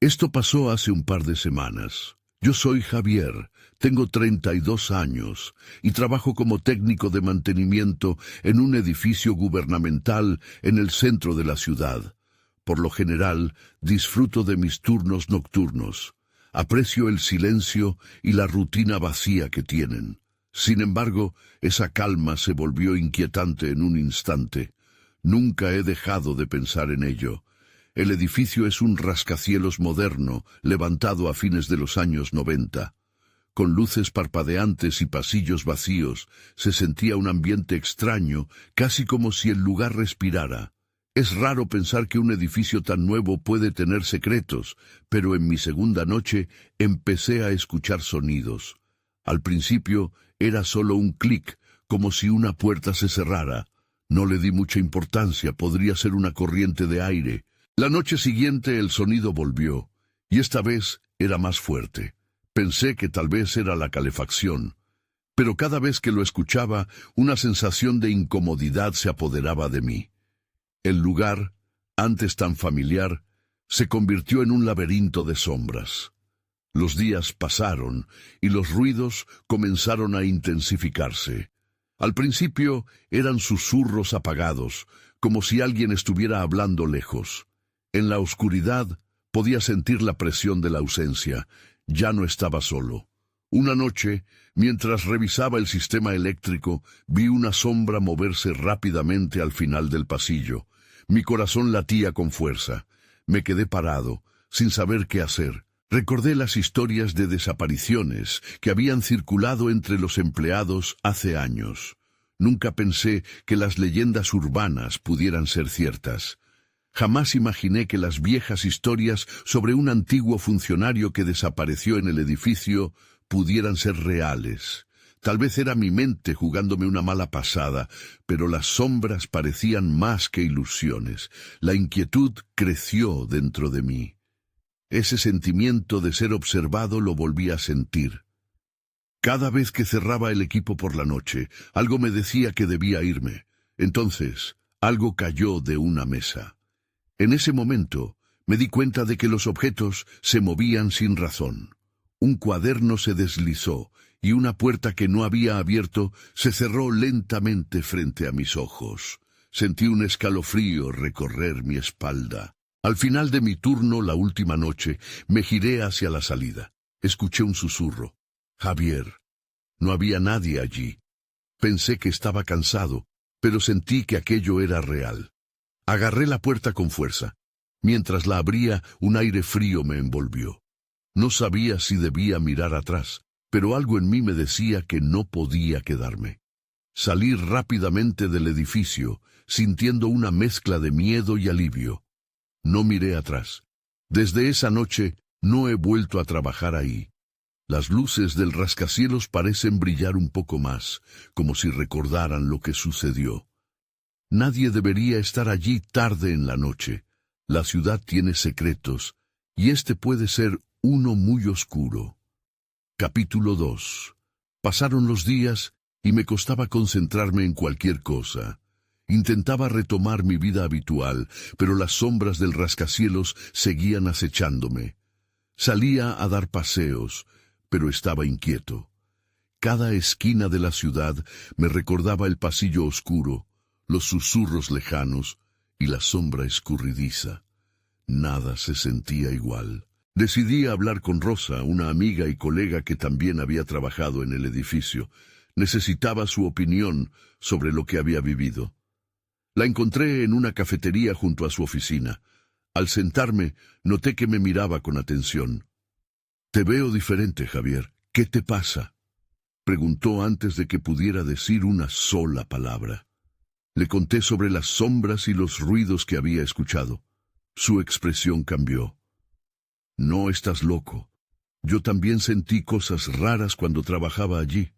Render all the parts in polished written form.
Esto pasó hace un par de semanas. Yo soy Javier, tengo 32 años y trabajo como técnico de mantenimiento en un edificio gubernamental en el centro de la ciudad. Por lo general, disfruto de mis turnos nocturnos. Aprecio el silencio y la rutina vacía que tienen. Sin embargo, esa calma se volvió inquietante en un instante. Nunca he dejado de pensar en ello. El edificio es un rascacielos moderno, levantado a fines de los años 90. Con luces parpadeantes y pasillos vacíos, se sentía un ambiente extraño, casi como si el lugar respirara. Es raro pensar que un edificio tan nuevo puede tener secretos, pero en mi segunda noche empecé a escuchar sonidos. Al principio era solo un clic, como si una puerta se cerrara. No le di mucha importancia, podría ser una corriente de aire. La noche siguiente el sonido volvió, y esta vez era más fuerte. Pensé que tal vez era la calefacción, pero cada vez que lo escuchaba, una sensación de incomodidad se apoderaba de mí. El lugar, antes tan familiar, se convirtió en un laberinto de sombras. Los días pasaron, y los ruidos comenzaron a intensificarse. Al principio eran susurros apagados, como si alguien estuviera hablando lejos. En la oscuridad podía sentir la presión de la ausencia. Ya no estaba solo. Una noche, mientras revisaba el sistema eléctrico, vi una sombra moverse rápidamente al final del pasillo. Mi corazón latía con fuerza. Me quedé parado, sin saber qué hacer. Recordé las historias de desapariciones que habían circulado entre los empleados hace años. Nunca pensé que las leyendas urbanas pudieran ser ciertas. Jamás imaginé que las viejas historias sobre un antiguo funcionario que desapareció en el edificio pudieran ser reales. Tal vez era mi mente jugándome una mala pasada, pero las sombras parecían más que ilusiones. La inquietud creció dentro de mí. Ese sentimiento de ser observado lo volví a sentir. Cada vez que cerraba el equipo por la noche, algo me decía que debía irme. Entonces, algo cayó de una mesa. En ese momento, me di cuenta de que los objetos se movían sin razón. Un cuaderno se deslizó, y una puerta que no había abierto se cerró lentamente frente a mis ojos. Sentí un escalofrío recorrer mi espalda. Al final de mi turno, la última noche, me giré hacia la salida. Escuché un susurro. Javier. No había nadie allí. Pensé que estaba cansado, pero sentí que aquello era real. Agarré la puerta con fuerza. Mientras la abría, un aire frío me envolvió. No sabía si debía mirar atrás, pero algo en mí me decía que no podía quedarme. Salí rápidamente del edificio, sintiendo una mezcla de miedo y alivio. No miré atrás. Desde esa noche no he vuelto a trabajar ahí. Las luces del rascacielos parecen brillar un poco más, como si recordaran lo que sucedió. Nadie debería estar allí tarde en la noche. La ciudad tiene secretos, y este puede ser uno muy oscuro. Capítulo 2. Pasaron los días y me costaba concentrarme en cualquier cosa. Intentaba retomar mi vida habitual, pero las sombras del rascacielos seguían acechándome. Salía a dar paseos, pero estaba inquieto. Cada esquina de la ciudad me recordaba el pasillo oscuro, los susurros lejanos y la sombra escurridiza. Nada se sentía igual. Decidí hablar con Rosa, una amiga y colega que también había trabajado en el edificio. Necesitaba su opinión sobre lo que había vivido. La encontré en una cafetería junto a su oficina. Al sentarme, noté que me miraba con atención. «Te veo diferente, Javier. ¿Qué te pasa?», preguntó antes de que pudiera decir una sola palabra. Le conté sobre las sombras y los ruidos que había escuchado. Su expresión cambió. «No estás loco. Yo también sentí cosas raras cuando trabajaba allí.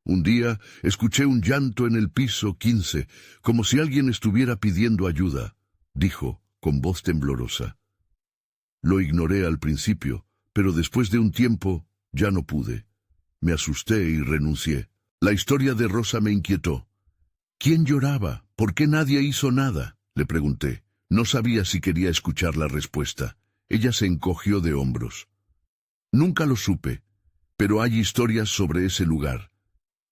Un día escuché un llanto en el piso 15, como si alguien estuviera pidiendo ayuda», dijo, con voz temblorosa. Lo ignoré al principio, pero después de un tiempo ya no pude. Me asusté y renuncié. La historia de Rosa me inquietó. «¿Quién lloraba? ¿Por qué nadie hizo nada?», le pregunté. No sabía si quería escuchar la respuesta. Ella se encogió de hombros. Nunca lo supe, pero hay historias sobre ese lugar.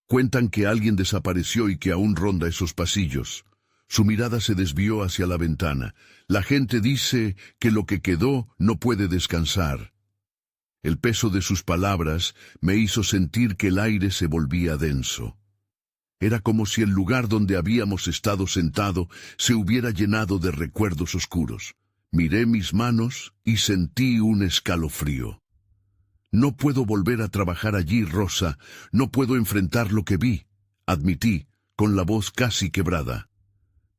Cuentan que alguien desapareció y que aún ronda esos pasillos. Su mirada se desvió hacia la ventana. La gente dice que lo que quedó no puede descansar. El peso de sus palabras me hizo sentir que el aire se volvía denso. Era como si el lugar donde habíamos estado sentado se hubiera llenado de recuerdos oscuros. Miré mis manos y sentí un escalofrío. No puedo volver a trabajar allí, Rosa. No puedo enfrentar lo que vi, admití, con la voz casi quebrada.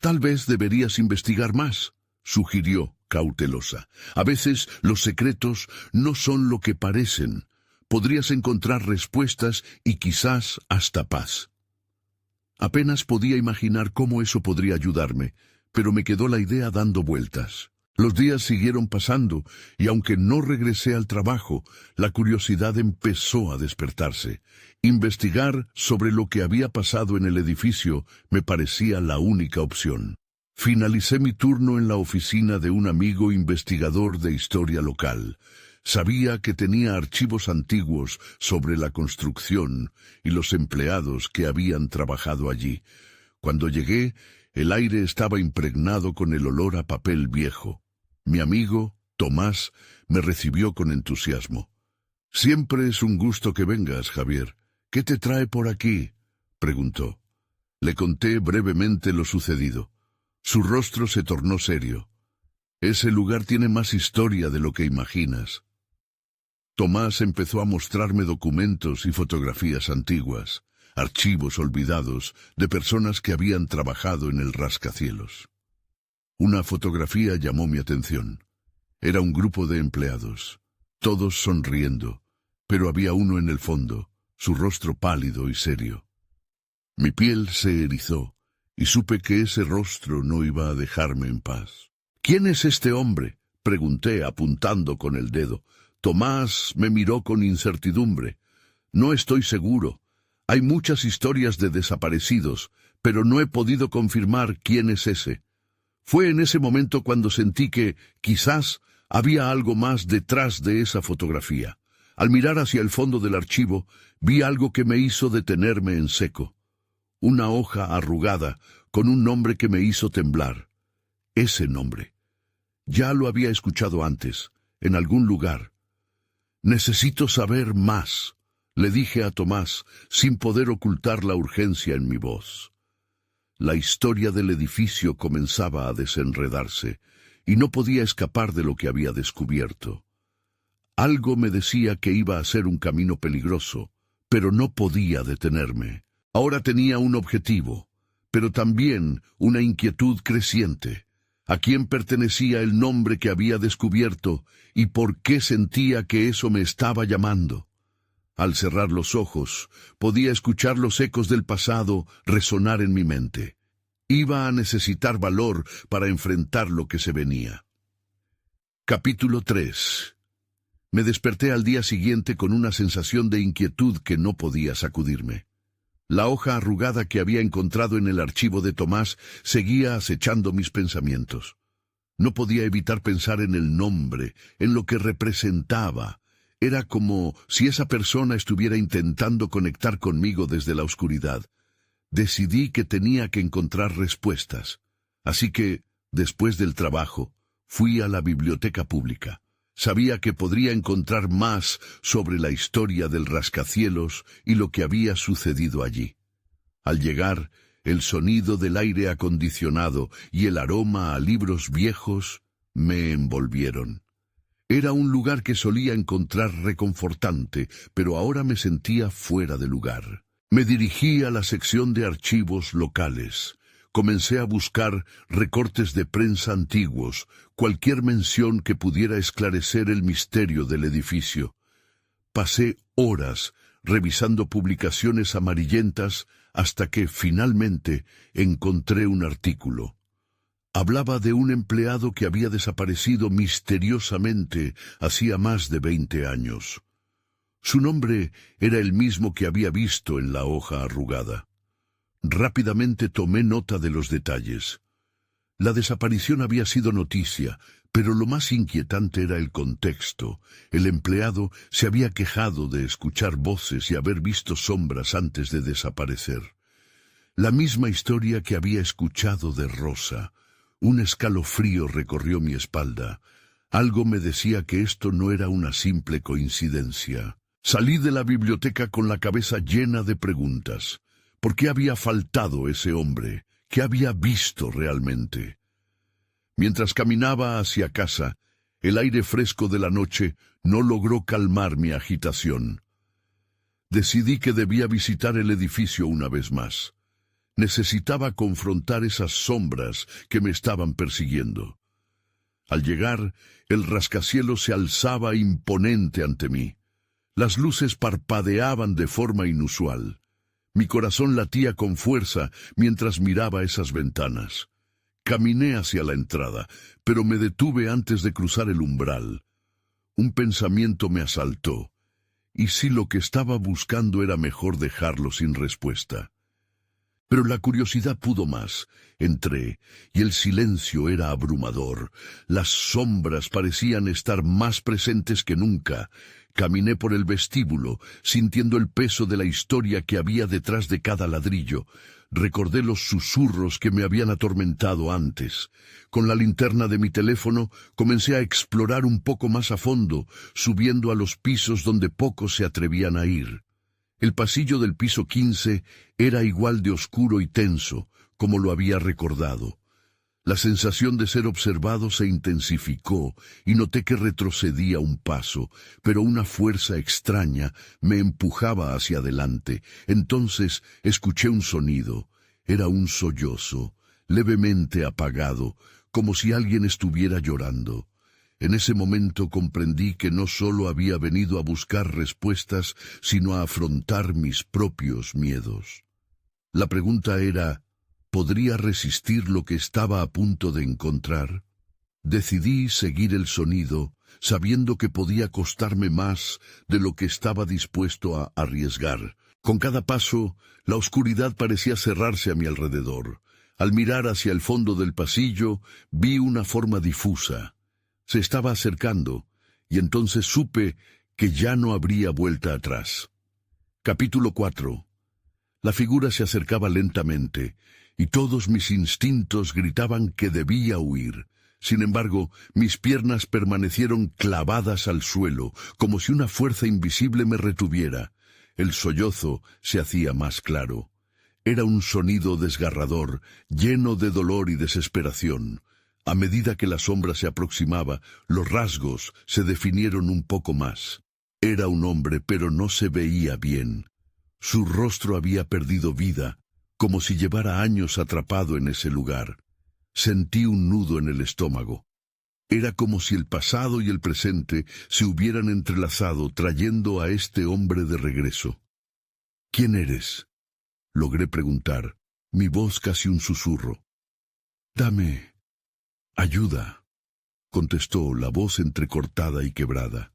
Tal vez deberías investigar más, sugirió, cautelosa. A veces los secretos no son lo que parecen. Podrías encontrar respuestas y quizás hasta paz. Apenas podía imaginar cómo eso podría ayudarme, pero me quedó la idea dando vueltas. Los días siguieron pasando, y aunque no regresé al trabajo, la curiosidad empezó a despertarse. Investigar sobre lo que había pasado en el edificio me parecía la única opción. Finalicé mi turno en la oficina de un amigo investigador de historia local. Sabía que tenía archivos antiguos sobre la construcción y los empleados que habían trabajado allí. Cuando llegué, el aire estaba impregnado con el olor a papel viejo. Mi amigo, Tomás, me recibió con entusiasmo. «Siempre es un gusto que vengas, Javier. ¿Qué te trae por aquí?», preguntó. Le conté brevemente lo sucedido. Su rostro se tornó serio. «Ese lugar tiene más historia de lo que imaginas». Tomás empezó a mostrarme documentos y fotografías antiguas, archivos olvidados de personas que habían trabajado en el rascacielos. Una fotografía llamó mi atención. Era un grupo de empleados, todos sonriendo, pero había uno en el fondo, su rostro pálido y serio. Mi piel se erizó, y supe que ese rostro no iba a dejarme en paz. «¿Quién es este hombre?», pregunté apuntando con el dedo. Tomás me miró con incertidumbre. «No estoy seguro. Hay muchas historias de desaparecidos, pero no he podido confirmar quién es ese». Fue en ese momento cuando sentí que, quizás, había algo más detrás de esa fotografía. Al mirar hacia el fondo del archivo, vi algo que me hizo detenerme en seco. Una hoja arrugada, con un nombre que me hizo temblar. Ese nombre. Ya lo había escuchado antes, en algún lugar. «Necesito saber más», le dije a Tomás, sin poder ocultar la urgencia en mi voz. La historia del edificio comenzaba a desenredarse, y no podía escapar de lo que había descubierto. Algo me decía que iba a ser un camino peligroso, pero no podía detenerme. Ahora tenía un objetivo, pero también una inquietud creciente. ¿A quién pertenecía el nombre que había descubierto y por qué sentía que eso me estaba llamando? Al cerrar los ojos, podía escuchar los ecos del pasado resonar en mi mente. Iba a necesitar valor para enfrentar lo que se venía. Capítulo 3. Me desperté al día siguiente con una sensación de inquietud que no podía sacudirme. La hoja arrugada que había encontrado en el archivo de Tomás seguía acechando mis pensamientos. No podía evitar pensar en el nombre, en lo que representaba. Era como si esa persona estuviera intentando conectar conmigo desde la oscuridad. Decidí que tenía que encontrar respuestas. Así que, después del trabajo, fui a la biblioteca pública. Sabía que podría encontrar más sobre la historia del rascacielos y lo que había sucedido allí. Al llegar, el sonido del aire acondicionado y el aroma a libros viejos me envolvieron. Era un lugar que solía encontrar reconfortante, pero ahora me sentía fuera de lugar. Me dirigí a la sección de archivos locales. Comencé a buscar recortes de prensa antiguos, cualquier mención que pudiera esclarecer el misterio del edificio. Pasé horas revisando publicaciones amarillentas hasta que, finalmente, encontré un artículo. Hablaba de un empleado que había desaparecido misteriosamente hacía más de 20 años. Su nombre era el mismo que había visto en la hoja arrugada. Rápidamente tomé nota de los detalles. La desaparición había sido noticia, Pero lo más inquietante era el contexto. El empleado se había quejado de escuchar voces y haber visto sombras antes de desaparecer. La misma historia que había escuchado de Rosa. Un escalofrío recorrió mi espalda. Algo me decía que esto no era una simple coincidencia. Salí de la biblioteca con la cabeza llena de preguntas. ¿Por qué había faltado ese hombre? ¿Qué había visto realmente? Mientras caminaba hacia casa, el aire fresco de la noche no logró calmar mi agitación. Decidí que debía visitar el edificio una vez más. Necesitaba confrontar esas sombras que me estaban persiguiendo. Al llegar, el rascacielos se alzaba imponente ante mí. Las luces parpadeaban de forma inusual. Mi corazón latía con fuerza mientras miraba esas ventanas. Caminé hacia la entrada, pero me detuve antes de cruzar el umbral. Un pensamiento me asaltó. ¿Y si lo que estaba buscando era mejor dejarlo sin respuesta? Pero la curiosidad pudo más. Entré, y el silencio era abrumador. Las sombras parecían estar más presentes que nunca. Caminé por el vestíbulo, sintiendo el peso de la historia que había detrás de cada ladrillo. Recordé los susurros que me habían atormentado antes. Con la linterna de mi teléfono comencé a explorar un poco más a fondo, subiendo a los pisos donde pocos se atrevían a ir. El pasillo del piso 15 era igual de oscuro y tenso, como lo había recordado. La sensación de ser observado se intensificó y noté que retrocedía un paso, pero una fuerza extraña me empujaba hacia adelante. Entonces escuché un sonido. Era un sollozo, levemente apagado, como si alguien estuviera llorando. En ese momento comprendí que no solo había venido a buscar respuestas, sino a afrontar mis propios miedos. La pregunta era, ¿podría resistir lo que estaba a punto de encontrar? Decidí seguir el sonido, sabiendo que podía costarme más de lo que estaba dispuesto a arriesgar. Con cada paso, la oscuridad parecía cerrarse a mi alrededor. Al mirar hacia el fondo del pasillo, vi una forma difusa. Se estaba acercando, y entonces supe que ya no habría vuelta atrás. Capítulo 4. La figura se acercaba lentamente, y todos mis instintos gritaban que debía huir. Sin embargo, mis piernas permanecieron clavadas al suelo, como si una fuerza invisible me retuviera. El sollozo se hacía más claro. Era un sonido desgarrador, lleno de dolor y desesperación. A medida que la sombra se aproximaba, los rasgos se definieron un poco más. Era un hombre, pero no se veía bien. Su rostro había perdido vida, como si llevara años atrapado en ese lugar. Sentí un nudo en el estómago. Era como si el pasado y el presente se hubieran entrelazado, trayendo a este hombre de regreso. ¿Quién eres?, logré preguntar, mi voz casi un susurro. «Dame ayuda», contestó la voz entrecortada y quebrada.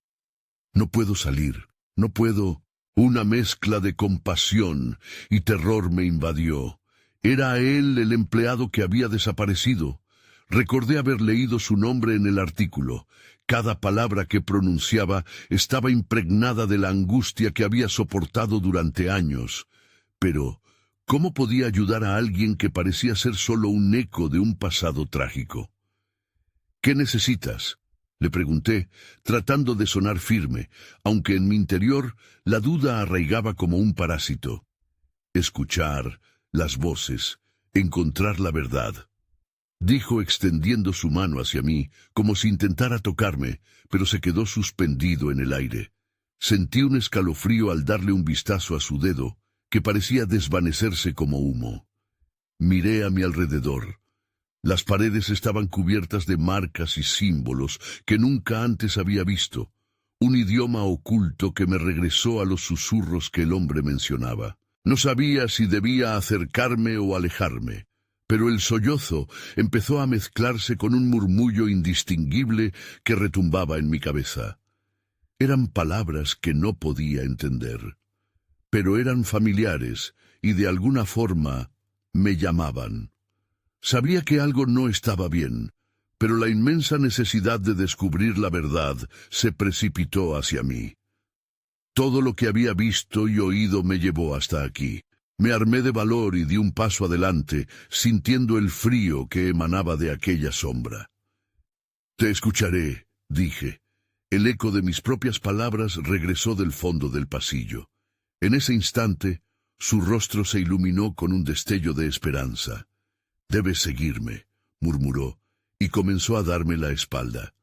«No puedo salir, no puedo». Una mezcla de compasión y terror me invadió. Era él el empleado que había desaparecido. Recordé haber leído su nombre en el artículo. Cada palabra que pronunciaba estaba impregnada de la angustia que había soportado durante años. Pero, ¿cómo podía ayudar a alguien que parecía ser solo un eco de un pasado trágico? «¿Qué necesitas?», le pregunté, tratando de sonar firme, aunque en mi interior la duda arraigaba como un parásito. «Escuchar las voces, encontrar la verdad», dijo extendiendo su mano hacia mí, como si intentara tocarme, pero se quedó suspendido en el aire. Sentí un escalofrío al darle un vistazo a su dedo, que parecía desvanecerse como humo. Miré a mi alrededor. Las paredes estaban cubiertas de marcas y símbolos que nunca antes había visto, un idioma oculto que me regresó a los susurros que el hombre mencionaba. No sabía si debía acercarme o alejarme, pero el sollozo empezó a mezclarse con un murmullo indistinguible que retumbaba en mi cabeza. Eran palabras que no podía entender, pero eran familiares y de alguna forma me llamaban. Sabía que algo no estaba bien, pero la inmensa necesidad de descubrir la verdad se precipitó hacia mí. Todo lo que había visto y oído me llevó hasta aquí. Me armé de valor y di un paso adelante, sintiendo el frío que emanaba de aquella sombra. «Te escucharé», dije. El eco de mis propias palabras regresó del fondo del pasillo. En ese instante, su rostro se iluminó con un destello de esperanza. «Debes seguirme», murmuró, y comenzó a darme la espalda.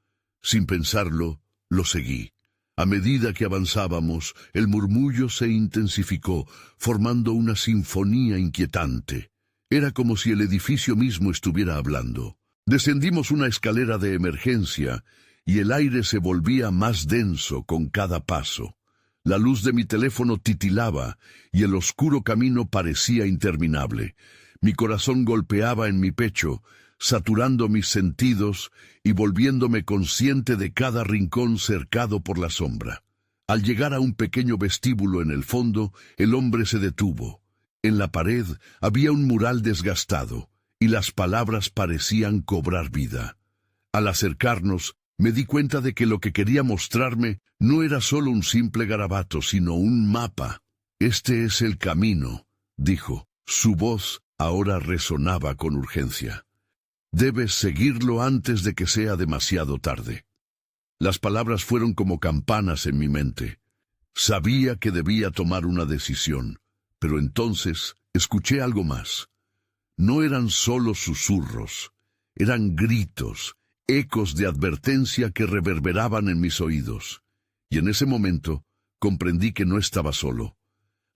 Sin pensarlo, lo seguí. A medida que avanzábamos, el murmullo se intensificó, formando una sinfonía inquietante. Era como si el edificio mismo estuviera hablando. Descendimos una escalera de emergencia, y el aire se volvía más denso con cada paso. La luz de mi teléfono titilaba, y el oscuro camino parecía interminable. Mi corazón golpeaba en mi pecho, saturando mis sentidos y volviéndome consciente de cada rincón cercado por la sombra. Al llegar a un pequeño vestíbulo en el fondo, el hombre se detuvo. En la pared había un mural desgastado, y las palabras parecían cobrar vida. Al acercarnos, me di cuenta de que lo que quería mostrarme no era solo un simple garabato, sino un mapa. «Este es el camino», dijo. Su voz ahora resonaba con urgencia. «Debes seguirlo antes de que sea demasiado tarde». Las palabras fueron como campanas en mi mente. Sabía que debía tomar una decisión, pero entonces escuché algo más. No eran solo susurros, eran gritos, ecos de advertencia que reverberaban en mis oídos. Y en ese momento comprendí que no estaba solo.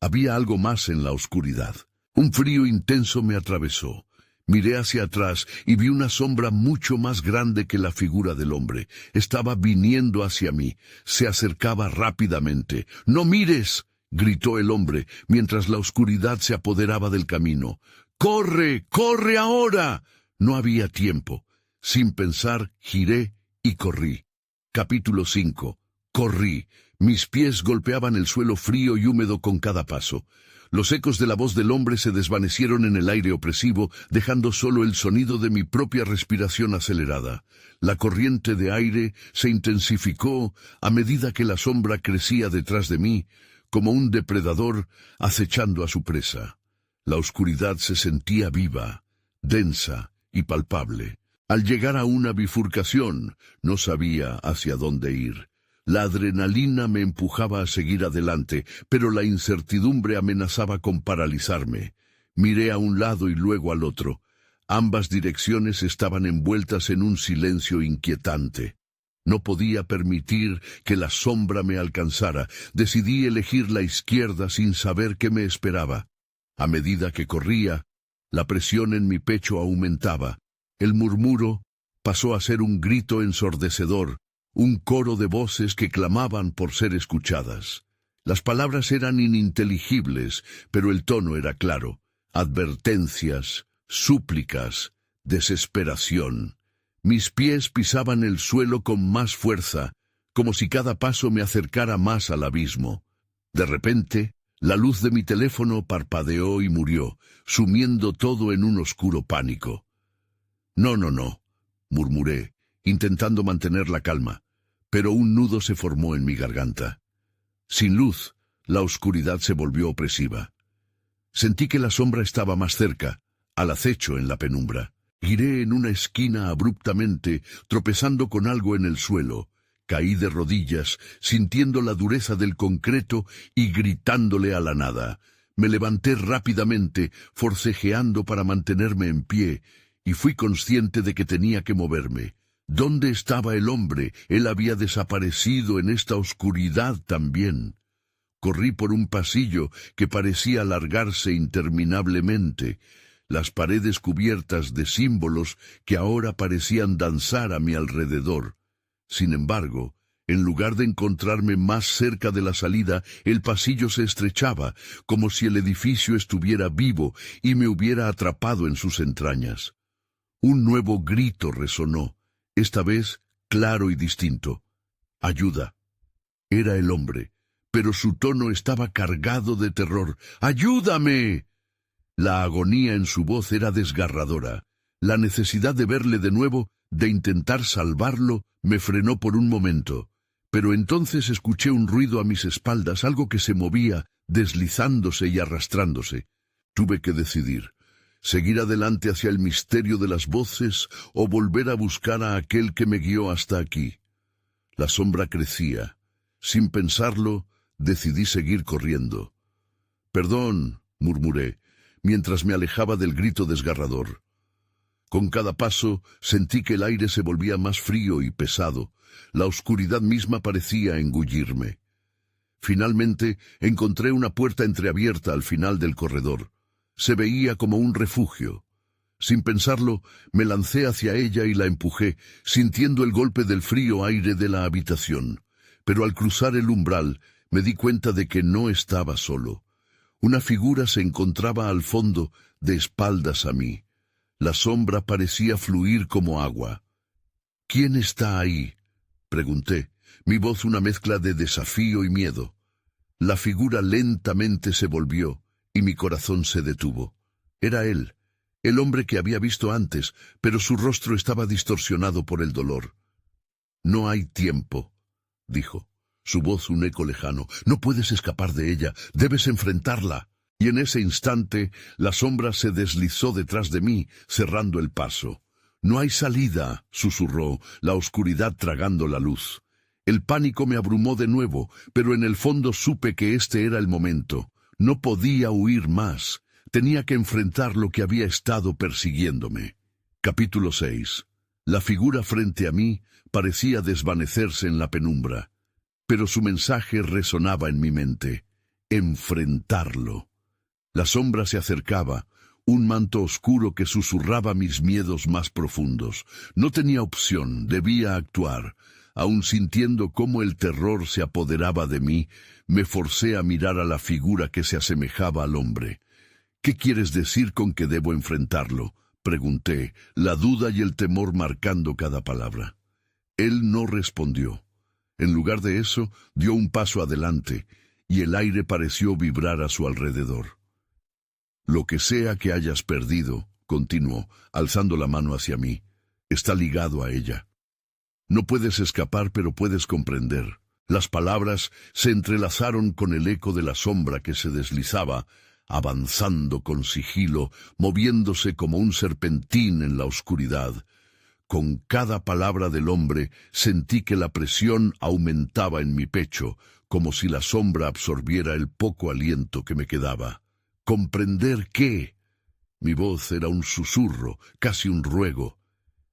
Había algo más en la oscuridad. Un frío intenso me atravesó. Miré hacia atrás y vi una sombra mucho más grande que la figura del hombre. Estaba viniendo hacia mí. Se acercaba rápidamente. «¡No mires!», gritó el hombre, mientras la oscuridad se apoderaba del camino. «¡Corre! ¡Corre ahora!». No había tiempo. Sin pensar, giré y corrí. Capítulo 5. Corrí. Mis pies golpeaban el suelo frío y húmedo con cada paso. Los ecos de la voz del hombre se desvanecieron en el aire opresivo, dejando solo el sonido de mi propia respiración acelerada. La corriente de aire se intensificó a medida que la sombra crecía detrás de mí, como un depredador acechando a su presa. La oscuridad se sentía viva, densa y palpable. Al llegar a una bifurcación, no sabía hacia dónde ir. La adrenalina me empujaba a seguir adelante, pero la incertidumbre amenazaba con paralizarme. Miré a un lado y luego al otro. Ambas direcciones estaban envueltas en un silencio inquietante. No podía permitir que la sombra me alcanzara. Decidí elegir la izquierda sin saber qué me esperaba. A medida que corría, la presión en mi pecho aumentaba. El murmuro pasó a ser un grito ensordecedor, un coro de voces que clamaban por ser escuchadas. Las palabras eran ininteligibles, pero el tono era claro. Advertencias, súplicas, desesperación. Mis pies pisaban el suelo con más fuerza, como si cada paso me acercara más al abismo. De repente, la luz de mi teléfono parpadeó y murió, sumiendo todo en un oscuro pánico. «No, murmuré, intentando mantener la calma, pero un nudo se formó en mi garganta. Sin luz, la oscuridad se volvió opresiva. Sentí que la sombra estaba más cerca, al acecho en la penumbra. Giré en una esquina abruptamente, tropezando con algo en el suelo. Caí de rodillas, sintiendo la dureza del concreto y gritándole a la nada. Me levanté rápidamente, forcejeando para mantenerme en pie, y fui consciente de que tenía que moverme. ¿Dónde estaba el hombre? Él había desaparecido en esta oscuridad también. Corrí por un pasillo que parecía alargarse interminablemente, las paredes cubiertas de símbolos que ahora parecían danzar a mi alrededor. Sin embargo, en lugar de encontrarme más cerca de la salida, el pasillo se estrechaba, como si el edificio estuviera vivo y me hubiera atrapado en sus entrañas. Un nuevo grito resonó, esta vez claro y distinto. «¡Ayuda!». Era el hombre, pero su tono estaba cargado de terror. «¡Ayúdame!». La agonía en su voz era desgarradora. La necesidad de verle de nuevo de intentar salvarlo, me frenó por un momento. Pero entonces escuché un ruido a mis espaldas, algo que se movía, deslizándose y arrastrándose. Tuve que decidir, seguir adelante hacia el misterio de las voces o volver a buscar a aquel que me guió hasta aquí. La sombra crecía. Sin pensarlo, decidí seguir corriendo. «Perdón», murmuré, mientras me alejaba del grito desgarrador. Con cada paso sentí que el aire se volvía más frío y pesado. La oscuridad misma parecía engullirme. Finalmente encontré una puerta entreabierta al final del corredor. Se veía como un refugio. Sin pensarlo, me lancé hacia ella y la empujé, sintiendo el golpe del frío aire de la habitación. Pero al cruzar el umbral, me di cuenta de que no estaba solo. Una figura se encontraba al fondo, de espaldas a mí. La sombra parecía fluir como agua. «¿Quién está ahí?», pregunté, mi voz una mezcla de desafío y miedo. La figura lentamente se volvió, y mi corazón se detuvo. Era él, el hombre que había visto antes, pero su rostro estaba distorsionado por el dolor. «No hay tiempo», dijo, su voz un eco lejano. «No puedes escapar de ella, debes enfrentarla». Y en ese instante, la sombra se deslizó detrás de mí, cerrando el paso. «No hay salida», susurró, la oscuridad tragando la luz. El pánico me abrumó de nuevo, pero en el fondo supe que este era el momento. No podía huir más. Tenía que enfrentar lo que había estado persiguiéndome. Capítulo 6. La figura frente a mí parecía desvanecerse en la penumbra, pero su mensaje resonaba en mi mente. Enfrentarlo. La sombra se acercaba, un manto oscuro que susurraba mis miedos más profundos. No tenía opción, debía actuar. Aun sintiendo cómo el terror se apoderaba de mí, me forcé a mirar a la figura que se asemejaba al hombre. «¿Qué quieres decir con que debo enfrentarlo?», pregunté, la duda y el temor marcando cada palabra. Él no respondió. En lugar de eso, dio un paso adelante, y el aire pareció vibrar a su alrededor. «Lo que sea que hayas perdido», continuó, alzando la mano hacia mí, «está ligado a ella. No puedes escapar, pero puedes comprender». Las palabras se entrelazaron con el eco de la sombra que se deslizaba, avanzando con sigilo, moviéndose como un serpentín en la oscuridad. Con cada palabra del hombre sentí que la presión aumentaba en mi pecho, como si la sombra absorbiera el poco aliento que me quedaba. «¿Comprender qué?». Mi voz era un susurro, casi un ruego.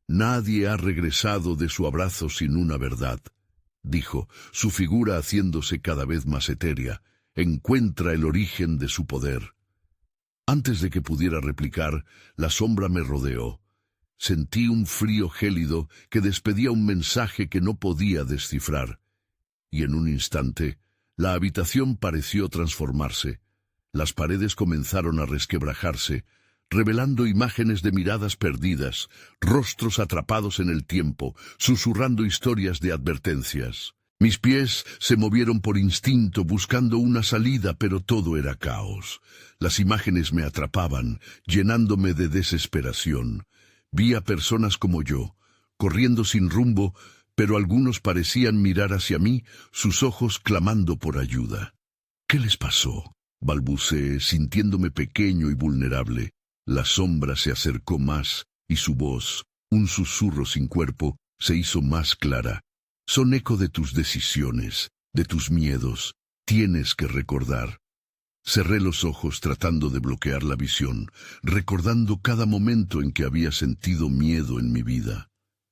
«Nadie ha regresado de su abrazo sin una verdad», dijo, su figura haciéndose cada vez más etérea. «Encuentra el origen de su poder». Antes de que pudiera replicar, la sombra me rodeó. Sentí un frío gélido que despedía un mensaje que no podía descifrar. Y en un instante, la habitación pareció transformarse. Las paredes comenzaron a resquebrajarse, revelando imágenes de miradas perdidas, rostros atrapados en el tiempo, susurrando historias de advertencias. Mis pies se movieron por instinto buscando una salida, pero todo era caos. Las imágenes me atrapaban, llenándome de desesperación. Vi a personas como yo, corriendo sin rumbo, pero algunos parecían mirar hacia mí, sus ojos clamando por ayuda. «¿Qué les pasó?», balbuceé, sintiéndome pequeño y vulnerable. La sombra se acercó más, y su voz, un susurro sin cuerpo, se hizo más clara. «Son eco de tus decisiones, de tus miedos. Tienes que recordar». Cerré los ojos tratando de bloquear la visión, recordando cada momento en que había sentido miedo en mi vida.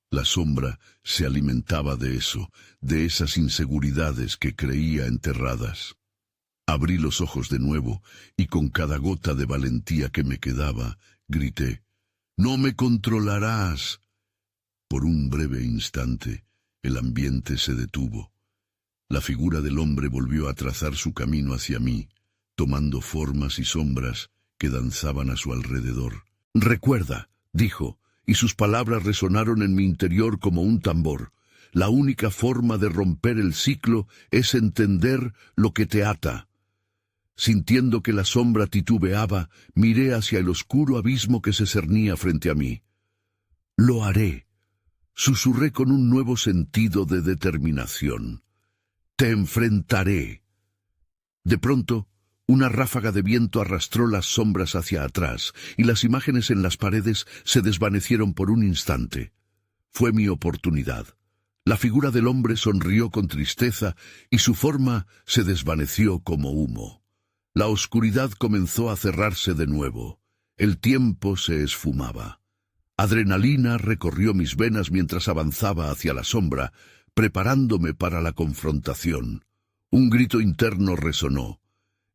La sombra se alimentaba de eso, de esas inseguridades que creía enterradas. Abrí los ojos de nuevo, y con cada gota de valentía que me quedaba, grité, «¡No me controlarás!». Por un breve instante, el ambiente se detuvo. La figura del hombre volvió a trazar su camino hacia mí, tomando formas y sombras que danzaban a su alrededor. «Recuerda», dijo, y sus palabras resonaron en mi interior como un tambor. «La única forma de romper el ciclo es entender lo que te ata». Sintiendo que la sombra titubeaba, miré hacia el oscuro abismo que se cernía frente a mí. «Lo haré», Susurré con un nuevo sentido de determinación. «Te enfrentaré». De pronto, una ráfaga de viento arrastró las sombras hacia atrás, y las imágenes en las paredes se desvanecieron por un instante. Fue mi oportunidad. La figura del hombre sonrió con tristeza, y su forma se desvaneció como humo. La oscuridad comenzó a cerrarse de nuevo. El tiempo se esfumaba. Adrenalina recorrió mis venas mientras avanzaba hacia la sombra, preparándome para la confrontación. Un grito interno resonó.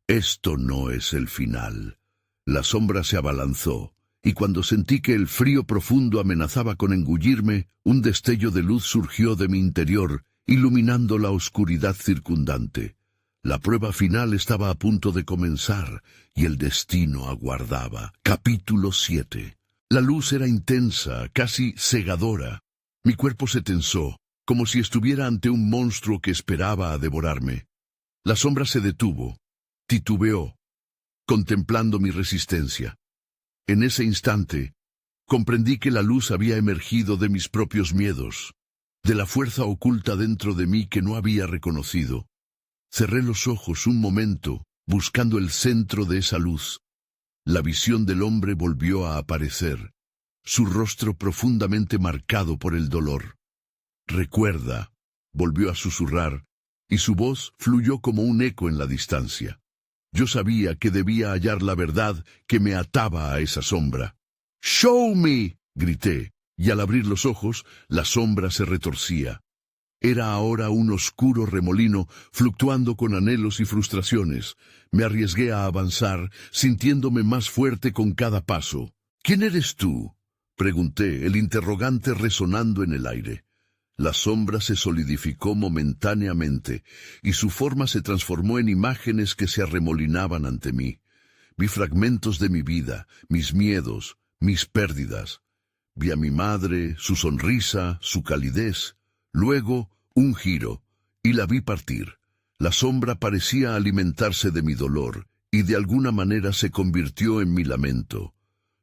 Esto no es el final. La sombra se abalanzó, y cuando sentí que el frío profundo amenazaba con engullirme, un destello de luz surgió de mi interior, iluminando la oscuridad circundante. La prueba final estaba a punto de comenzar, y el destino aguardaba. Capítulo 7. La luz era intensa, casi cegadora. Mi cuerpo se tensó, como si estuviera ante un monstruo que esperaba a devorarme. La sombra se detuvo, titubeó, contemplando mi resistencia. En ese instante, comprendí que la luz había emergido de mis propios miedos, de la fuerza oculta dentro de mí que no había reconocido. Cerré los ojos un momento, buscando el centro de esa luz. La visión del hombre volvió a aparecer, su rostro profundamente marcado por el dolor. «Recuerda», volvió a susurrar, y su voz fluyó como un eco en la distancia. Yo sabía que debía hallar la verdad que me ataba a esa sombra. «¡Show me!», grité, y al abrir los ojos, la sombra se retorcía. Era ahora un oscuro remolino, fluctuando con anhelos y frustraciones. Me arriesgué a avanzar, sintiéndome más fuerte con cada paso. «¿Quién eres tú?», pregunté, el interrogante resonando en el aire. La sombra se solidificó momentáneamente, y su forma se transformó en imágenes que se arremolinaban ante mí. Vi fragmentos de mi vida, mis miedos, mis pérdidas. Vi a mi madre, su sonrisa, su calidez. Luego, un giro, y la vi partir. La sombra parecía alimentarse de mi dolor, y de alguna manera se convirtió en mi lamento.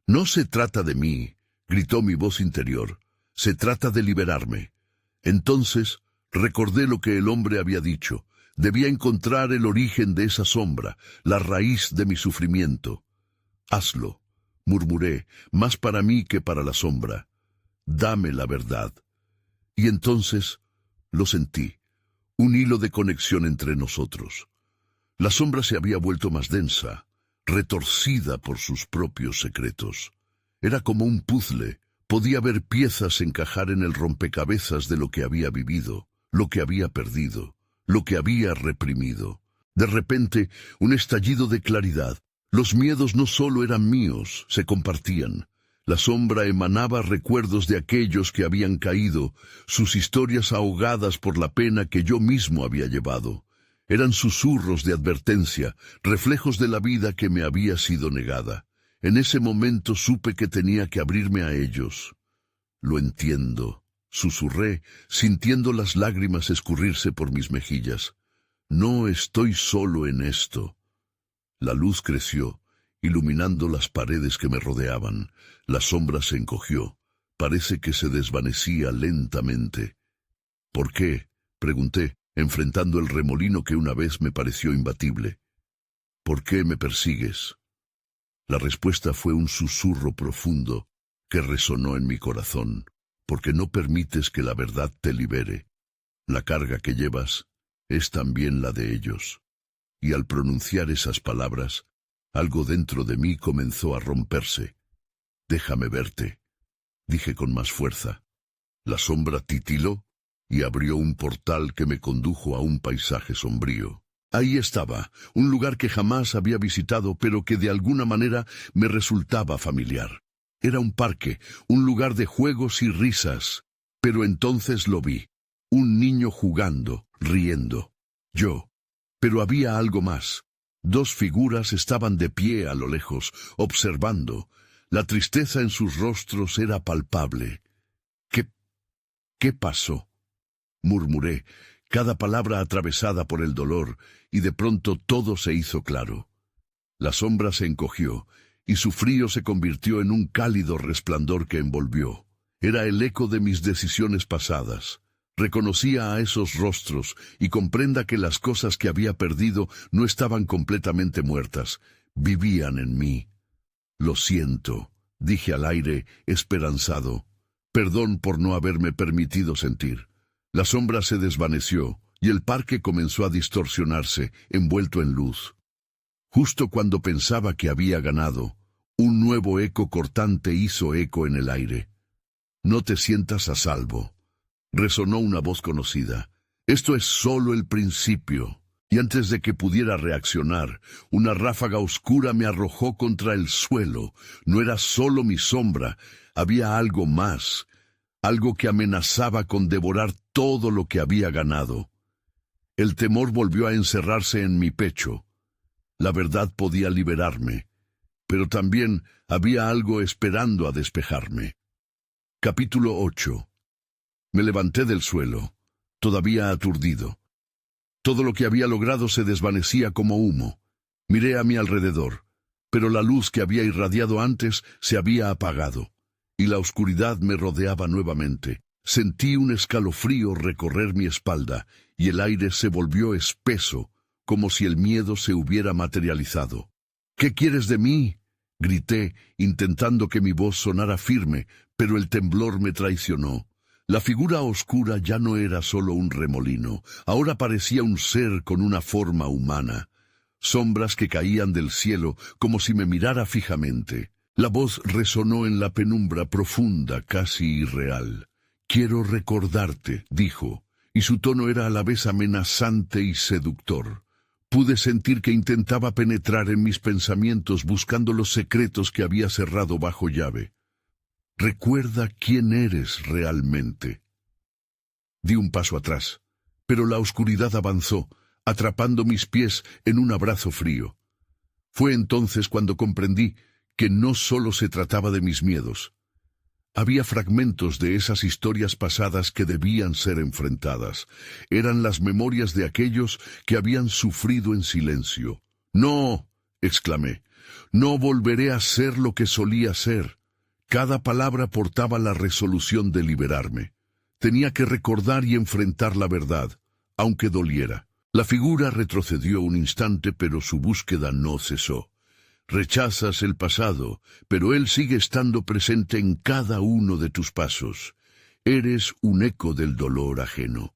«No se trata de mí», gritó mi voz interior. «Se trata de liberarme». Entonces, recordé lo que el hombre había dicho. Debía encontrar el origen de esa sombra, la raíz de mi sufrimiento. «Hazlo», murmuré, más para mí que para la sombra. «Dame la verdad». Y entonces lo sentí, un hilo de conexión entre nosotros. La sombra se había vuelto más densa, retorcida por sus propios secretos. Era como un puzzle, podía ver piezas encajar en el rompecabezas de lo que había vivido, lo que había perdido, lo que había reprimido. De repente, un estallido de claridad. Los miedos no solo eran míos, se compartían. La sombra emanaba recuerdos de aquellos que habían caído, sus historias ahogadas por la pena que yo mismo había llevado. Eran susurros de advertencia, reflejos de la vida que me había sido negada. En ese momento supe que tenía que abrirme a ellos. «Lo entiendo», susurré, sintiendo las lágrimas escurrirse por mis mejillas. «No estoy solo en esto». La luz creció, iluminando las paredes que me rodeaban. La sombra se encogió. Parece que se desvanecía lentamente. «¿Por qué?», pregunté, enfrentando el remolino que una vez me pareció imbatible. «¿Por qué me persigues?». La respuesta fue un susurro profundo que resonó en mi corazón. «Porque no permites que la verdad te libere. La carga que llevas es también la de ellos». Y al pronunciar esas palabras, algo dentro de mí comenzó a romperse. «Déjame verte», dije con más fuerza. La sombra titiló y abrió un portal que me condujo a un paisaje sombrío. Ahí estaba, un lugar que jamás había visitado, pero que de alguna manera me resultaba familiar. Era un parque, un lugar de juegos y risas. Pero entonces lo vi, un niño jugando, riendo. Yo. Pero había algo más. Dos figuras estaban de pie a lo lejos, observando. La tristeza en sus rostros era palpable. ¿Qué pasó?», murmuré, cada palabra atravesada por el dolor, y de pronto todo se hizo claro. La sombra se encogió, y su frío se convirtió en un cálido resplandor que envolvió. Era el eco de mis decisiones pasadas. Reconocía a esos rostros y comprenda que las cosas que había perdido no estaban completamente muertas, vivían en mí. Lo siento, dije al aire, esperanzado. Perdón por no haberme permitido sentir. La sombra se desvaneció y el parque comenzó a distorsionarse, envuelto en luz. Justo cuando pensaba que había ganado, un nuevo eco cortante hizo eco en el aire. No te sientas a salvo. Resonó una voz conocida. Esto es solo el principio. Y antes de que pudiera reaccionar, una ráfaga oscura me arrojó contra el suelo. No era solo mi sombra, había algo más, algo que amenazaba con devorar todo lo que había ganado. El temor volvió a encerrarse en mi pecho. La verdad podía liberarme, pero también había algo esperando a despejarme. Capítulo 8. Me levanté del suelo, todavía aturdido. Todo lo que había logrado se desvanecía como humo. Miré a mi alrededor, pero la luz que había irradiado antes se había apagado, y la oscuridad me rodeaba nuevamente. Sentí un escalofrío recorrer mi espalda, y el aire se volvió espeso, como si el miedo se hubiera materializado. «¿Qué quieres de mí?», grité, intentando que mi voz sonara firme, pero el temblor me traicionó. La figura oscura ya no era solo un remolino, ahora parecía un ser con una forma humana. Sombras que caían del cielo como si me mirara fijamente. La voz resonó en la penumbra profunda, casi irreal. «Quiero recordarte», dijo, y su tono era a la vez amenazante y seductor. Pude sentir que intentaba penetrar en mis pensamientos buscando los secretos que había cerrado bajo llave. «Recuerda quién eres realmente». Di un paso atrás, pero la oscuridad avanzó, atrapando mis pies en un abrazo frío. Fue entonces cuando comprendí que no solo se trataba de mis miedos. Había fragmentos de esas historias pasadas que debían ser enfrentadas. Eran las memorias de aquellos que habían sufrido en silencio. «No», exclamé, «no volveré a ser lo que solía ser». Cada palabra portaba la resolución de liberarme. Tenía que recordar y enfrentar la verdad, aunque doliera. La figura retrocedió un instante, pero su búsqueda no cesó. «Rechazas el pasado, pero él sigue estando presente en cada uno de tus pasos. Eres un eco del dolor ajeno».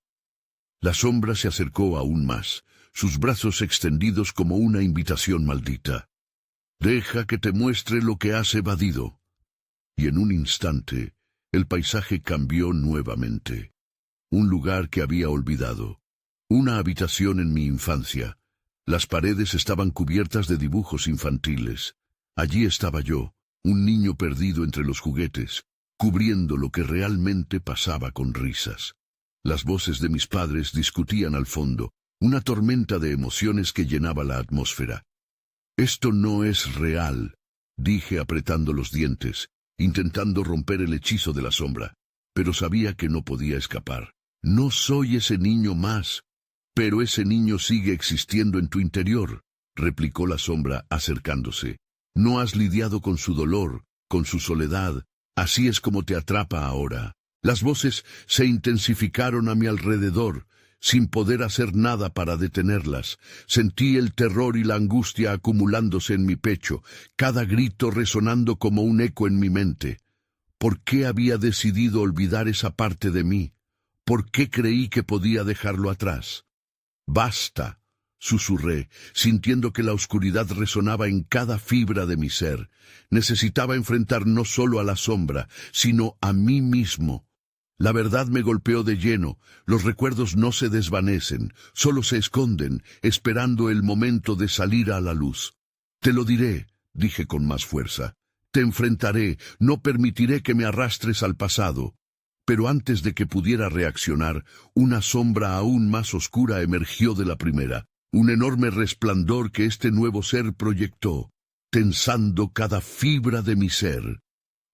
La sombra se acercó aún más, sus brazos extendidos como una invitación maldita. «Deja que te muestre lo que has evadido». Y en un instante, el paisaje cambió nuevamente. Un lugar que había olvidado. Una habitación en mi infancia. Las paredes estaban cubiertas de dibujos infantiles. Allí estaba yo, un niño perdido entre los juguetes, cubriendo lo que realmente pasaba con risas. Las voces de mis padres discutían al fondo, una tormenta de emociones que llenaba la atmósfera. «Esto no es real», dije apretando los dientes, intentando romper el hechizo de la sombra, pero sabía que no podía escapar. «No soy ese niño más, pero ese niño sigue existiendo en tu interior», replicó la sombra acercándose. «No has lidiado con su dolor, con su soledad, así es como te atrapa ahora». Las voces se intensificaron a mi alrededor, sin poder hacer nada para detenerlas. Sentí el terror y la angustia acumulándose en mi pecho, cada grito resonando como un eco en mi mente. ¿Por qué había decidido olvidar esa parte de mí? ¿Por qué creí que podía dejarlo atrás? «Basta», susurré, sintiendo que la oscuridad resonaba en cada fibra de mi ser. Necesitaba enfrentar no solo a la sombra, sino a mí mismo. La verdad me golpeó de lleno. Los recuerdos no se desvanecen, solo se esconden, esperando el momento de salir a la luz. «Te lo diré», dije con más fuerza. «Te enfrentaré, no permitiré que me arrastres al pasado». Pero antes de que pudiera reaccionar, una sombra aún más oscura emergió de la primera, un enorme resplandor que este nuevo ser proyectó, tensando cada fibra de mi ser.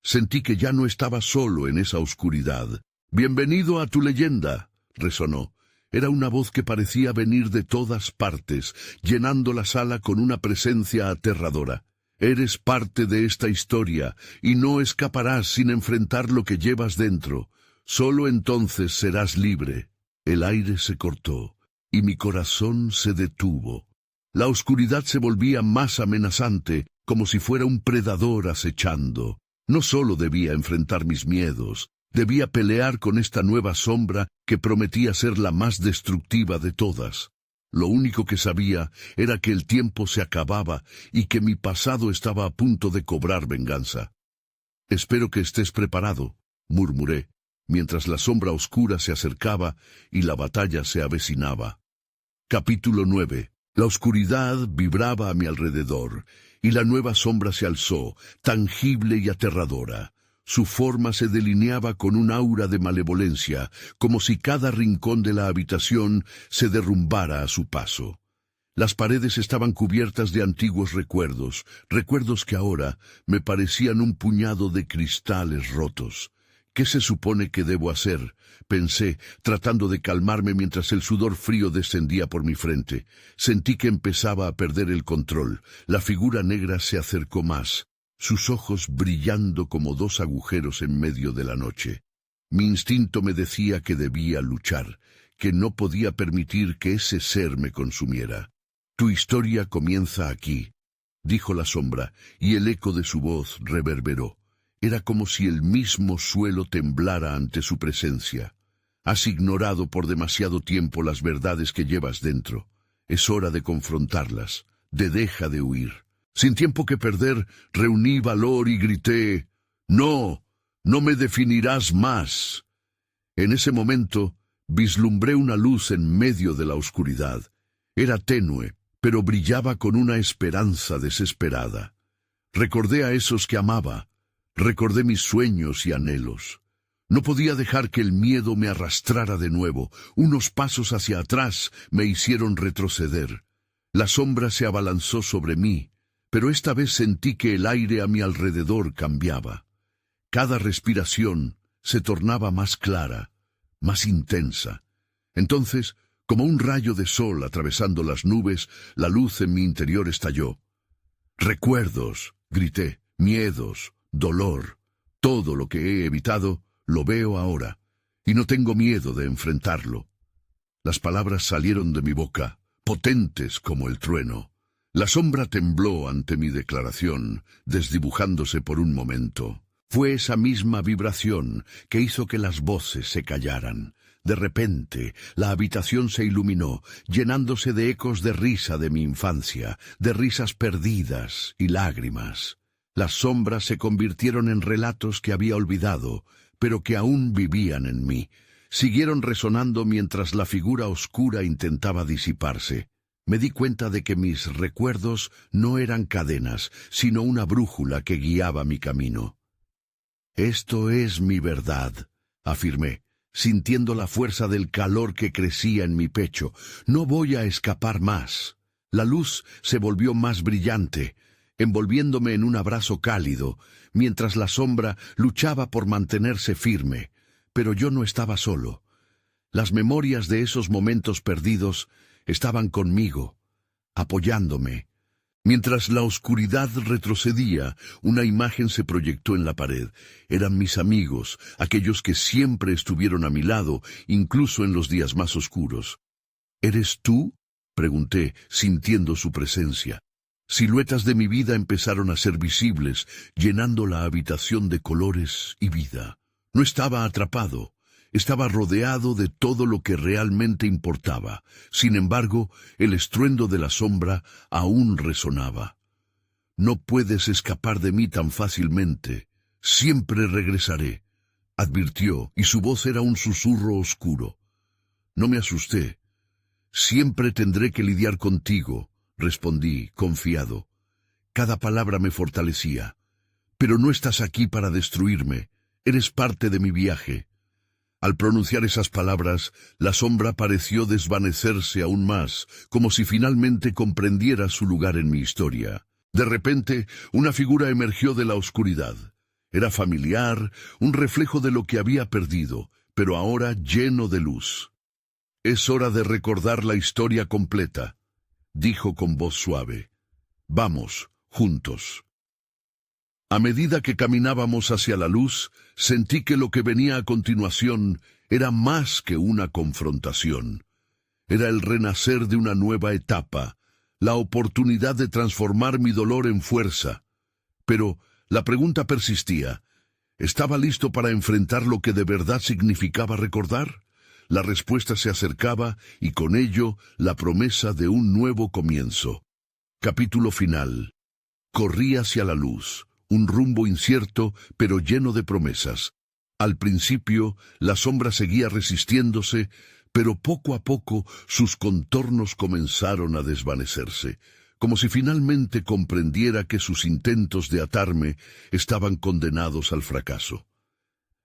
Sentí que ya no estaba solo en esa oscuridad. «Bienvenido a tu leyenda», resonó. Era una voz que parecía venir de todas partes, llenando la sala con una presencia aterradora. Eres parte de esta historia, y no escaparás sin enfrentar lo que llevas dentro. Solo entonces serás libre. El aire se cortó, y mi corazón se detuvo. La oscuridad se volvía más amenazante, como si fuera un predador acechando. No solo debía enfrentar mis miedos, debía pelear con esta nueva sombra que prometía ser la más destructiva de todas. Lo único que sabía era que el tiempo se acababa y que mi pasado estaba a punto de cobrar venganza. «Espero que estés preparado», murmuré, mientras la sombra oscura se acercaba y la batalla se avecinaba. Capítulo 9. La oscuridad vibraba a mi alrededor, y la nueva sombra se alzó, tangible y aterradora. Su forma se delineaba con un aura de malevolencia, como si cada rincón de la habitación se derrumbara a su paso. Las paredes estaban cubiertas de antiguos recuerdos, recuerdos que ahora me parecían un puñado de cristales rotos. «¿Qué se supone que debo hacer?», pensé, tratando de calmarme mientras el sudor frío descendía por mi frente. Sentí que empezaba a perder el control. La figura negra se acercó más, sus ojos brillando como dos agujeros en medio de la noche. Mi instinto me decía que debía luchar, que no podía permitir que ese ser me consumiera. «Tu historia comienza aquí», dijo la sombra, y el eco de su voz reverberó. Era como si el mismo suelo temblara ante su presencia. «Has ignorado por demasiado tiempo las verdades que llevas dentro. Es hora de confrontarlas, deja de huir». Sin tiempo que perder, reuní valor y grité: «¡No! ¡No me definirás más!». En ese momento, vislumbré una luz en medio de la oscuridad. Era tenue, pero brillaba con una esperanza desesperada. Recordé a esos que amaba. Recordé mis sueños y anhelos. No podía dejar que el miedo me arrastrara de nuevo. Unos pasos hacia atrás me hicieron retroceder. La sombra se abalanzó sobre mí, pero esta vez sentí que el aire a mi alrededor cambiaba. Cada respiración se tornaba más clara, más intensa. Entonces, como un rayo de sol atravesando las nubes, la luz en mi interior estalló. «Recuerdos», grité, «miedos, dolor, todo lo que he evitado, lo veo ahora, y no tengo miedo de enfrentarlo». Las palabras salieron de mi boca, potentes como el trueno. La sombra tembló ante mi declaración, desdibujándose por un momento. Fue esa misma vibración que hizo que las voces se callaran. De repente, la habitación se iluminó, llenándose de ecos de risa de mi infancia, de risas perdidas y lágrimas. Las sombras se convirtieron en relatos que había olvidado, pero que aún vivían en mí. Siguieron resonando mientras la figura oscura intentaba disiparse. Me di cuenta de que mis recuerdos no eran cadenas, sino una brújula que guiaba mi camino. «Esto es mi verdad», afirmé, sintiendo la fuerza del calor que crecía en mi pecho. «No voy a escapar más». La luz se volvió más brillante, envolviéndome en un abrazo cálido, mientras la sombra luchaba por mantenerse firme. Pero yo no estaba solo. Las memorias de esos momentos perdidos estaban conmigo, apoyándome. Mientras la oscuridad retrocedía, una imagen se proyectó en la pared. Eran mis amigos, aquellos que siempre estuvieron a mi lado, incluso en los días más oscuros. «¿Eres tú?», pregunté, sintiendo su presencia. Siluetas de mi vida empezaron a ser visibles, llenando la habitación de colores y vida. No estaba atrapado. Estaba rodeado de todo lo que realmente importaba. Sin embargo, el estruendo de la sombra aún resonaba. «No puedes escapar de mí tan fácilmente. Siempre regresaré», advirtió, y su voz era un susurro oscuro. No me asusté. «Siempre tendré que lidiar contigo», respondí, confiado. Cada palabra me fortalecía. «Pero no estás aquí para destruirme. Eres parte de mi viaje». Al pronunciar esas palabras, la sombra pareció desvanecerse aún más, como si finalmente comprendiera su lugar en mi historia. De repente, una figura emergió de la oscuridad. Era familiar, un reflejo de lo que había perdido, pero ahora lleno de luz. «Es hora de recordar la historia completa», dijo con voz suave. «Vamos, juntos». A medida que caminábamos hacia la luz, sentí que lo que venía a continuación era más que una confrontación. Era el renacer de una nueva etapa, la oportunidad de transformar mi dolor en fuerza. Pero la pregunta persistía. ¿Estaba listo para enfrentar lo que de verdad significaba recordar? La respuesta se acercaba y con ello la promesa de un nuevo comienzo. Capítulo final. Corrí hacia la luz, un rumbo incierto pero lleno de promesas. Al principio, la sombra seguía resistiéndose, pero poco a poco sus contornos comenzaron a desvanecerse, como si finalmente comprendiera que sus intentos de atarme estaban condenados al fracaso.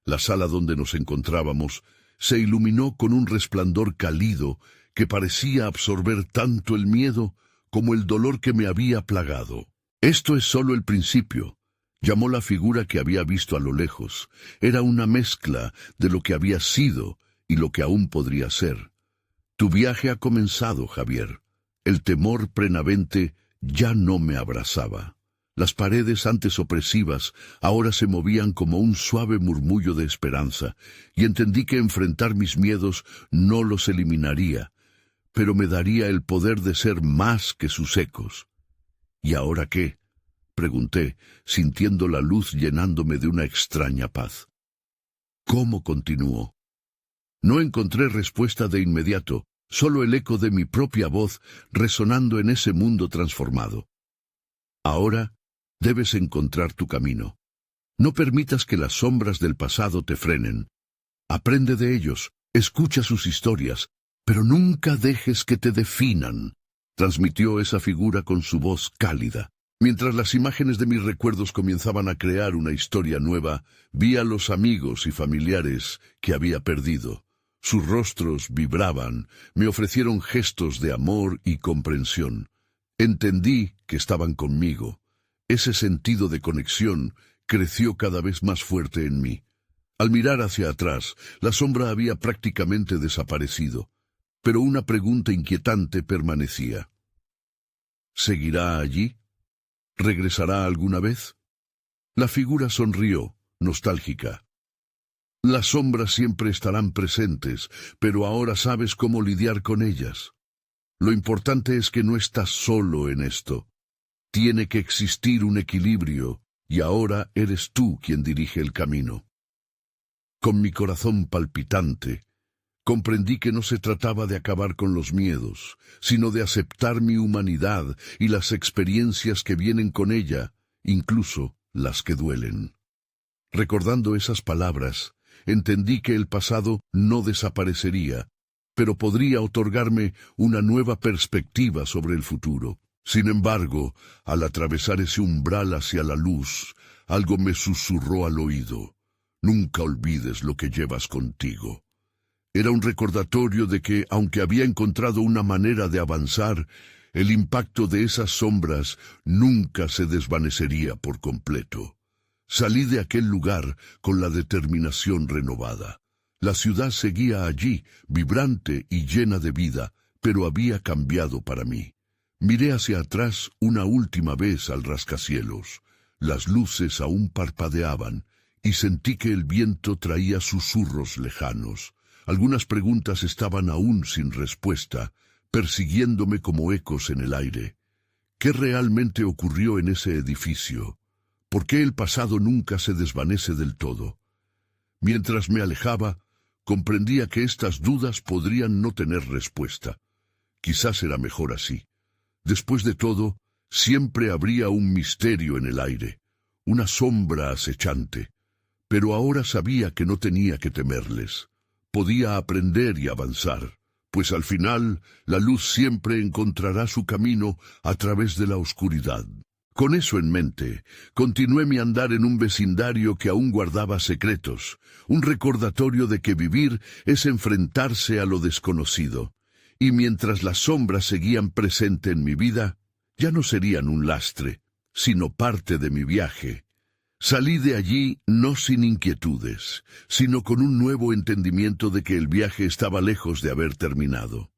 La sala donde nos encontrábamos se iluminó con un resplandor cálido que parecía absorber tanto el miedo como el dolor que me había plagado. «Esto es solo el principio», llamó la figura que había visto a lo lejos. Era una mezcla de lo que había sido y lo que aún podría ser. «Tu viaje ha comenzado, Javier». El temor prenavente ya no me abrazaba. Las paredes antes opresivas ahora se movían como un suave murmullo de esperanza, y entendí que enfrentar mis miedos no los eliminaría, pero me daría el poder de ser más que sus ecos. ¿Y ahora qué?, pregunté, sintiendo la luz llenándome de una extraña paz. ¿Cómo continuó? No encontré respuesta de inmediato, solo el eco de mi propia voz resonando en ese mundo transformado. Ahora debes encontrar tu camino. No permitas que las sombras del pasado te frenen. Aprende de ellos, escucha sus historias, pero nunca dejes que te definan, transmitió esa figura con su voz cálida. Mientras las imágenes de mis recuerdos comenzaban a crear una historia nueva, vi a los amigos y familiares que había perdido. Sus rostros vibraban, me ofrecieron gestos de amor y comprensión. Entendí que estaban conmigo. Ese sentido de conexión creció cada vez más fuerte en mí. Al mirar hacia atrás, la sombra había prácticamente desaparecido, pero una pregunta inquietante permanecía. ¿Seguirá allí? ¿Regresará alguna vez? La figura sonrió, nostálgica. Las sombras siempre estarán presentes, pero ahora sabes cómo lidiar con ellas. Lo importante es que no estás solo en esto. Tiene que existir un equilibrio, y ahora eres tú quien dirige el camino. Con mi corazón palpitante, comprendí que no se trataba de acabar con los miedos, sino de aceptar mi humanidad y las experiencias que vienen con ella, incluso las que duelen. Recordando esas palabras, entendí que el pasado no desaparecería, pero podría otorgarme una nueva perspectiva sobre el futuro. Sin embargo, al atravesar ese umbral hacia la luz, algo me susurró al oído. Nunca olvides lo que llevas contigo. Era un recordatorio de que, aunque había encontrado una manera de avanzar, el impacto de esas sombras nunca se desvanecería por completo. Salí de aquel lugar con la determinación renovada. La ciudad seguía allí, vibrante y llena de vida, pero había cambiado para mí. Miré hacia atrás una última vez al rascacielos. Las luces aún parpadeaban, y sentí que el viento traía susurros lejanos. Algunas preguntas estaban aún sin respuesta, persiguiéndome como ecos en el aire. ¿Qué realmente ocurrió en ese edificio? ¿Por qué el pasado nunca se desvanece del todo? Mientras me alejaba, comprendía que estas dudas podrían no tener respuesta. Quizás era mejor así. Después de todo, siempre habría un misterio en el aire, una sombra acechante. Pero ahora sabía que no tenía que temerles. Podía aprender y avanzar, pues al final la luz siempre encontrará su camino a través de la oscuridad. Con eso en mente, continué mi andar en un vecindario que aún guardaba secretos, un recordatorio de que vivir es enfrentarse a lo desconocido. Y mientras las sombras seguían presentes en mi vida, ya no serían un lastre, sino parte de mi viaje. Salí de allí no sin inquietudes, sino con un nuevo entendimiento de que el viaje estaba lejos de haber terminado.